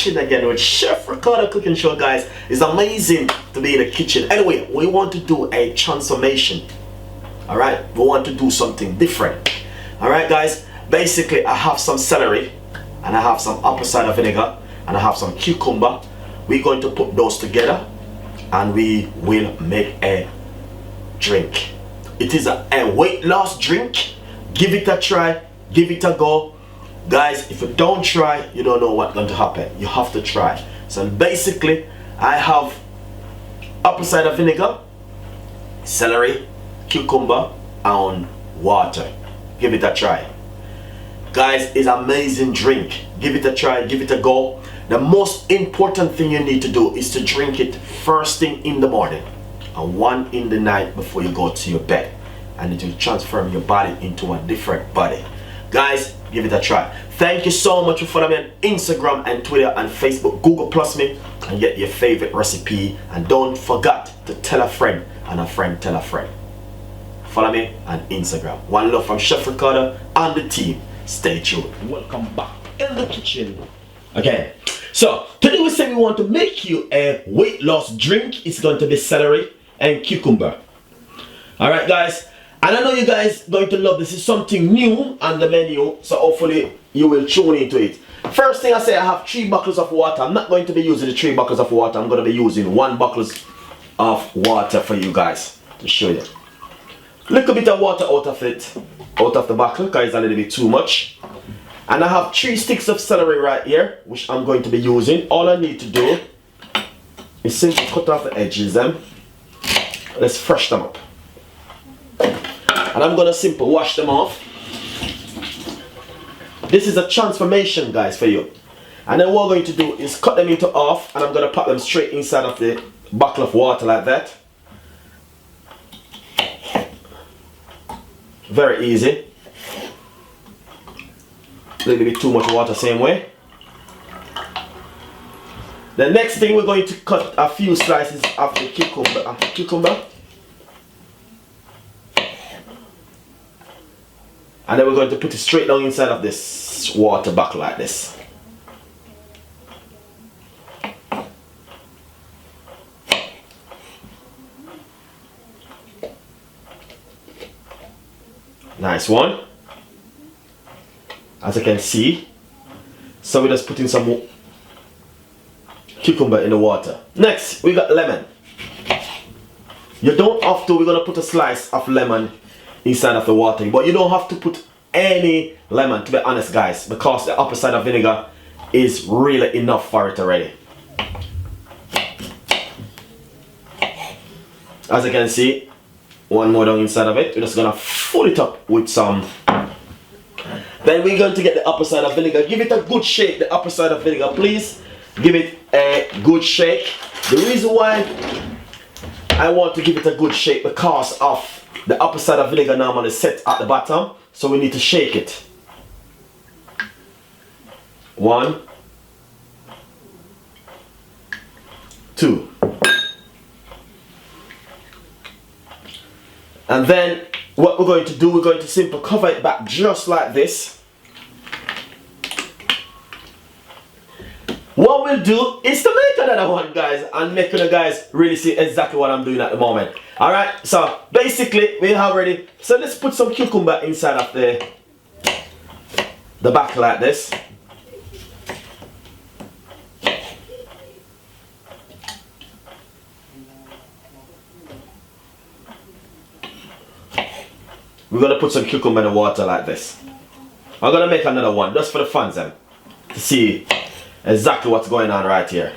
kitchen again with Chef Ricardo cooking show, guys. It's amazing to be in the kitchen. Anyway, we want to do a transformation. Alright, we want to do something different. Alright guys, basically I have some celery and I have some apple cider vinegar and I have some cucumber. We're going to put those together and we will make a drink. It is a weight loss drink. Give it a try, give it a go. Guys, if you don't try, you don't know what's going to happen. You have to try. So basically, I have apple cider vinegar, celery, cucumber, and water. Give it a try. Guys, it's an amazing drink. Give it a try, give it a go. The most important thing you need to do is to drink it first thing in the morning and one in the night before you go to your bed. And it will transform your body into a different body. Guys, give it a try. Thank you so much for following me on Instagram and Twitter and Facebook. Google plus me and get your favorite recipe. And don't forget to tell a friend and a friend tell a friend. Follow me on Instagram. One love from Chef Ricardo and the team. Stay tuned. Welcome back in the kitchen. Okay, so today we say we want to make you a weight loss drink. It's going to be celery and cucumber. Alright guys, and I know you guys going to love this. It's something new on the menu, so hopefully you will tune into it. First thing I say, I have 3 bottles of water. I'm not going to be using the 3 bottles of water. I'm going to be using 1 bottle of water for you guys to show you. Little bit of water out of it, out of the bottle, because it's a little bit too much. And I have 3 sticks of celery right here, which I'm going to be using. All I need to do is simply cut off the edges them. Let's fresh them up. And I'm gonna simply wash them off. This is a transformation, guys, for you. And then what we're going to do is cut them into half, and I'm gonna pop them straight inside of the bottle of water like that. Very easy. A little bit too much water, same way. The next thing, we're going to cut a few slices of the cucumber. And then we're going to put it straight down inside of this water bottle like this. Nice one. As you can see. So we're just putting some cucumber in the water. Next, we got lemon. You don't have to, we're going to put a slice of lemon inside of the water, but you don't have to put any lemon, to be honest guys, because the apple cider vinegar is really enough for it already. As you can see, 1 more down inside of it. We're just gonna fill it up with some. Then we're going to get the apple cider vinegar. Give it a good shake, the apple cider vinegar, please. Give it a good shake. The reason why I want to give it a good shake, because of the apple cider vinegar normally set at the bottom, so we need to shake it. 1, 2. And then what we're going to do, we're going to simply cover it back just like this. What we'll do is to make another one, guys, and make you guys really see exactly what I'm doing at the moment. Alright, so basically we have ready. So let's put some cucumber inside of the back like this. We're gonna put some cucumber in the water like this. I'm gonna make another one just for the fans then, to see exactly what's going on right here.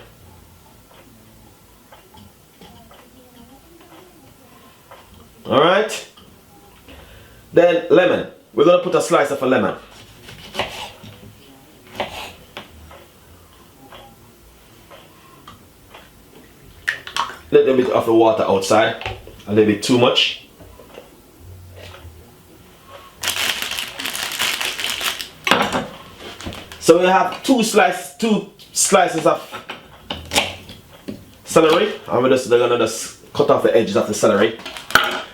Alright. Then lemon. We're gonna put a slice of a lemon. A little bit of the water outside. A little bit too much. So we have 2 slices of celery, and we're gonna just cut off the edges of the celery.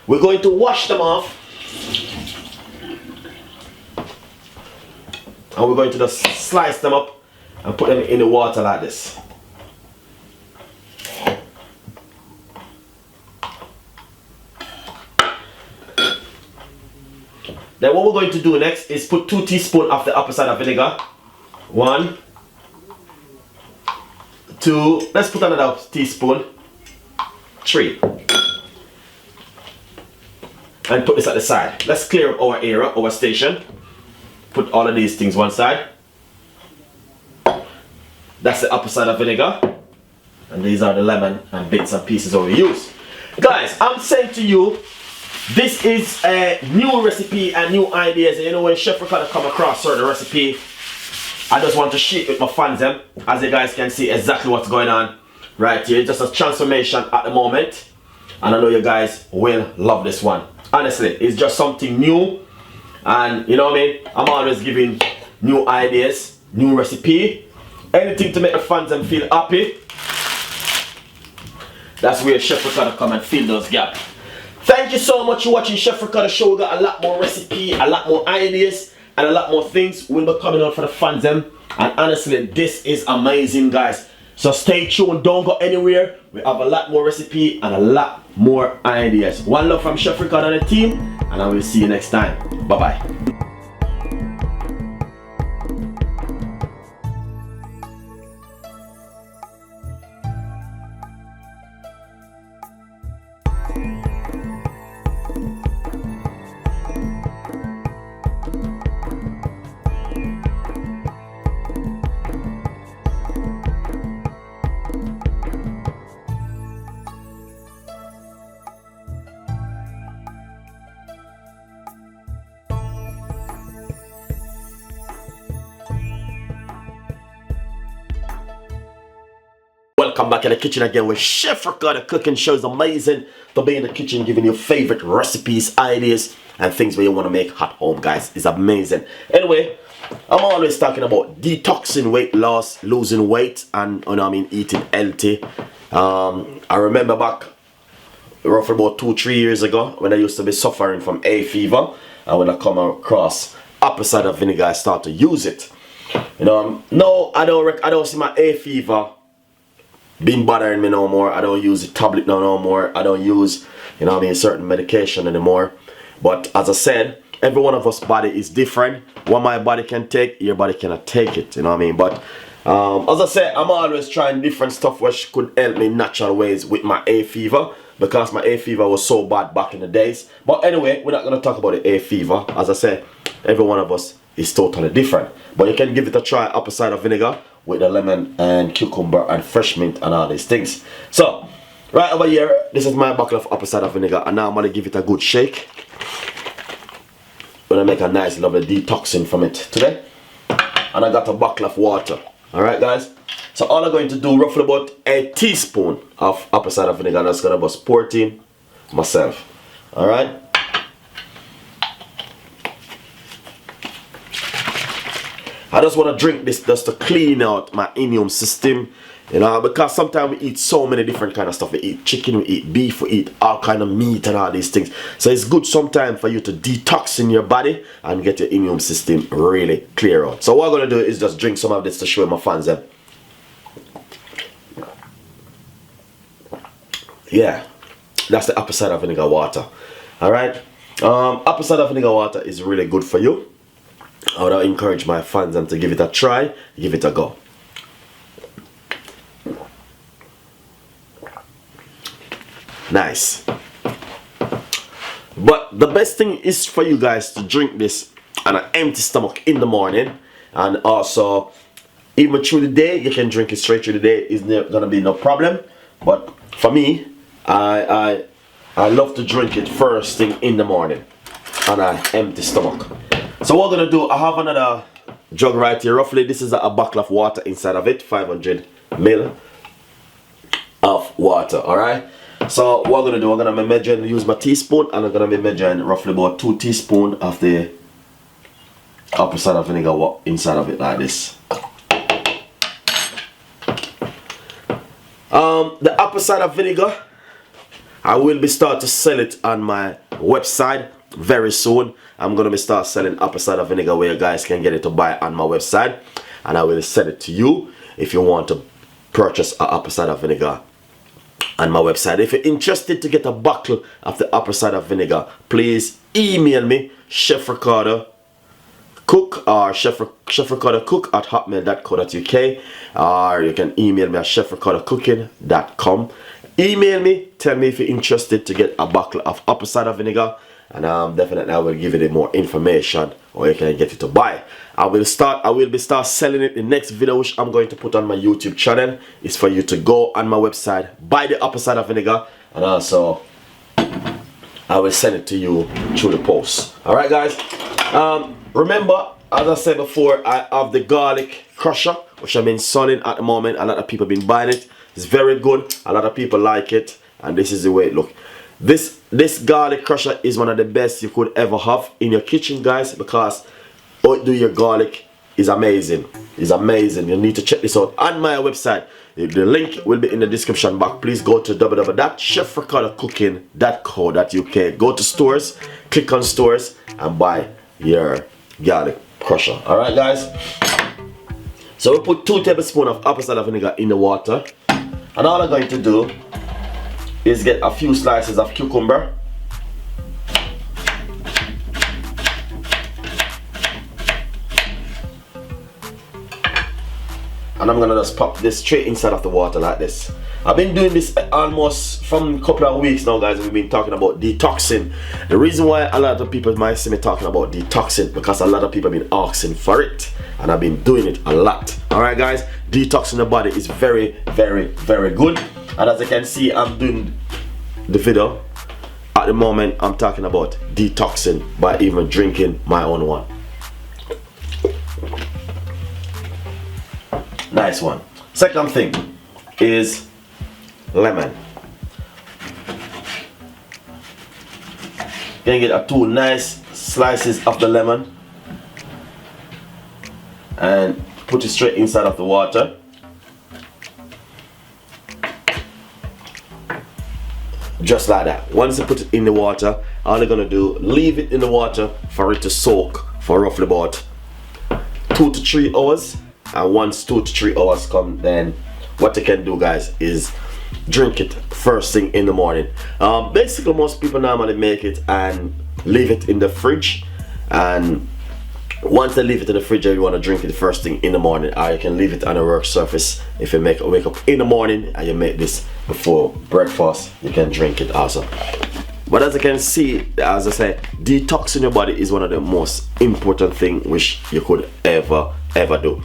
We're going to wash them off, and we're going to just slice them up and put them in the water like this. Then what we're going to do next is put 2 teaspoons of the apple cider vinegar. 1, 2, let's put another teaspoon. 3. And put this at the side. Let's clear our area, our station. Put all of these things one side. That's the apple cider vinegar. And these are the lemon and bits and pieces that we use. Guys, I'm saying to you, this is a new recipe and new ideas. And you know, when Chef Ricardo come across certain recipe, I just want to share it with my fans, as you guys can see exactly what's going on right here. It's just a transformation at the moment, and I know you guys will love this one. Honestly, it's just something new, and you know what I mean, I'm always giving new ideas, new recipe, anything to make the fans and feel happy. That's where Chef Ricardo come and fill those gaps. Thank you so much for watching Chef Ricardo show. We got a lot more recipe, a lot more ideas, and a lot more things will be coming out for the fans. And honestly, this is amazing, guys. So stay tuned, don't go anywhere. We have a lot more recipe and a lot more ideas. One love from Chef Ricardo and the team, and I will see you next time. Bye-bye. Welcome back in the kitchen again with Chef Ricardo. Cooking show is amazing to be in the kitchen, giving you favorite recipes, ideas, and things where you want to make at home, guys. It's amazing. Anyway, I'm always talking about detoxing, weight loss, losing weight, and you know what I mean, eating healthy. I remember back roughly about 2-3 years ago when I used to be suffering from hay fever, and when I come across apple cider vinegar, I start to use it. You know, no, I don't see my hay fever been bothering me no more. I don't use the tablet no more. I don't use, you know what I mean, certain medication anymore. But as I said, every one of us body is different. What my body can take, your body cannot take it, you know what I mean. But as I said, I'm always trying different stuff which could help me natural ways with my hay fever, because my hay fever was so bad back in the days. But anyway, we're not going to talk about the hay fever. As I said, every one of us is totally different. But you can give it a try, apple cider vinegar with the lemon and cucumber and fresh mint and all these things. So right over here, this is my bottle of apple cider vinegar, and now I'm going to give it a good shake. I'm going to make a nice lovely detoxing from it today. And I got a bottle of water. Alright guys, so all I'm going to do, roughly about a teaspoon of apple cider vinegar, and that's going to just pour it in myself. Alright, I just want to drink this just to clean out my immune system, you know, because sometimes we eat so many different kind of stuff. We eat chicken, we eat beef, we eat all kind of meat and all these things. So it's good sometimes for you to detox in your body and get your immune system really clear out. So what I'm going to do is just drink some of this to show my fans them. Yeah, that's the apple cider vinegar water. Alright, apple cider vinegar water is really good for you. I would encourage my fans to give it a try, give it a go. Nice. But the best thing is for you guys to drink this on an empty stomach in the morning, and also even through the day. You can drink it straight through the day, it's not gonna be no problem. But for me, I love to drink it first thing in the morning on an empty stomach. So what I'm gonna do, I have another jug right here. Roughly this is a bottle of water inside of it, 500 ml of water. Alright, so what I'm gonna do, I'm gonna be measuring, use my teaspoon, and I'm gonna be measuring roughly about 2 teaspoons of the apple cider vinegar inside of it, like this. The apple cider vinegar, I will be start to sell it on my website very soon. I'm gonna be start selling apple cider vinegar where you guys can get it to buy on my website. and I will send it to you if you want to purchase an apple cider vinegar on my website. If you're interested to get a bottle of the apple cider vinegar, please email me, Chef Ricardo Cook, or Chef Ricardo Cook at hotmail.co.uk, or you can email me at chefricardocooking.com. Email me, tell me if you're interested to get a bottle of apple cider vinegar, and definitely I will give you more information, or you can get it to buy. I will be start selling it. The next video which I'm going to put on my YouTube channel is for you to go on my website, buy the apple cider vinegar, and also I will send it to you through the post. Alright guys, remember, as I said before, I have the garlic crusher which I've been selling at the moment. A lot of people have been buying it. It's very good, a lot of people like it, and this is the way it looks. This garlic crusher is one of the best you could ever have in your kitchen, guys, because how it do your garlic is amazing. It's amazing. You need to check this out on my website. The link will be in the description box. Please go to www.chefricardocooking.co.uk. Go to stores, click on stores, and buy your garlic crusher. Alright guys, so we put 2 tablespoons of apple cider vinegar in the water, and all I'm going to do is get a few slices of cucumber, and I'm gonna just pop this straight inside of the water like this. I've been doing this almost from a couple of weeks now, guys. We've been talking about detoxing. The reason why a lot of people might see me talking about detoxing, because a lot of people have been asking for it, and I've been doing it a lot. Alright guys, detoxing the body is very, very, very good. And as you can see, I'm doing the video at the moment. I'm talking about detoxing by even drinking my own one. Nice one. Second thing is lemon. Gonna get 2 nice slices of the lemon and put it straight inside of the water. Just like that. Once you put it in the water, all you're gonna do, leave it in the water for it to soak for roughly about 2 to 3 hours. And once 2 to 3 hours come, then what you can do, guys, is drink it first thing in the morning. Basically, most people normally make it and leave it in the fridge, and once they leave it in the fridge, you want to drink it the first thing in the morning, or you can leave it on a work surface. If you wake up in the morning and you make this before breakfast, you can drink it also. But as you can see, as I say, detoxing your body is one of the most important things which you could ever do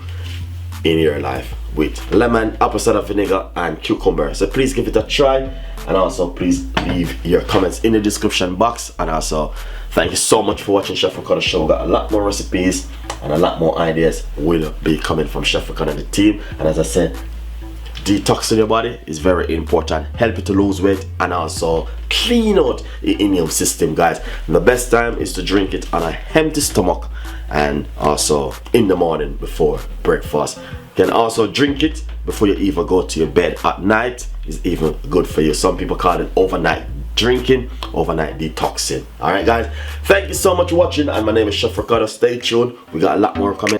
in your life, with lemon, apple cider vinegar, and cucumber. So please give it a try, and also please leave your comments in the description box. And also thank you so much for watching Chef Ricardo Show. We got a lot more recipes and a lot more ideas will be coming from Chef Ricardo and the team. And as I said, detoxing your body is very important. Help you to lose weight and also clean out your immune system, guys. And the best time is to drink it on an empty stomach, and also in the morning before breakfast. You can also drink it before you even go to your bed at night. Is even good for you. Some people call it overnight drinking, overnight detoxing. Alright guys, thank you so much for watching, and my name is Chef Ricardo. Stay tuned, we got a lot more coming.